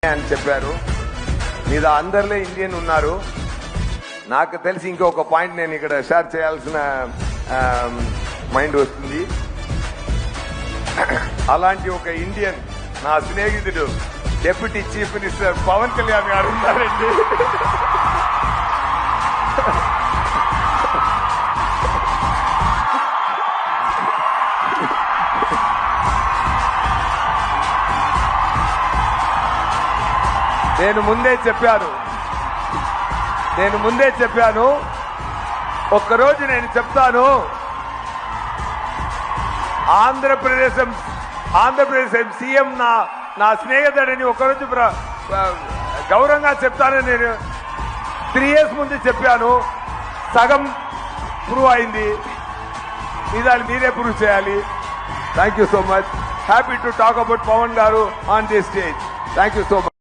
అని చెప్పారు. మీద అందరిలో ఇండియన్ ఉన్నారు. నాకు తెలిసి ఇంకొక పాయింట్ నేను ఇక్కడ షేర్ చేయాల్సిన మైండ్ వస్తుంది. అలాంటి ఒక ఇండియన్ నా స్నేహితుడు deputy chief minister Pawan Kalyan garu ఉన్నారండి. నేను ముందే చెప్పాను ఒక్కరోజు నేను చెప్తాను. ఆంధ్రప్రదేశ్ సీఎం నా స్నేహితుడని ఒకరోజు గౌరవంగా చెప్తానని నేను 3 years ముందు చెప్పాను. సగం ప్రూవ్ అయింది. మీరే ప్రూవ్ చేయాలి. Thank you so much. Happy to talk about Pawan గారు on this stage. Thank you so much.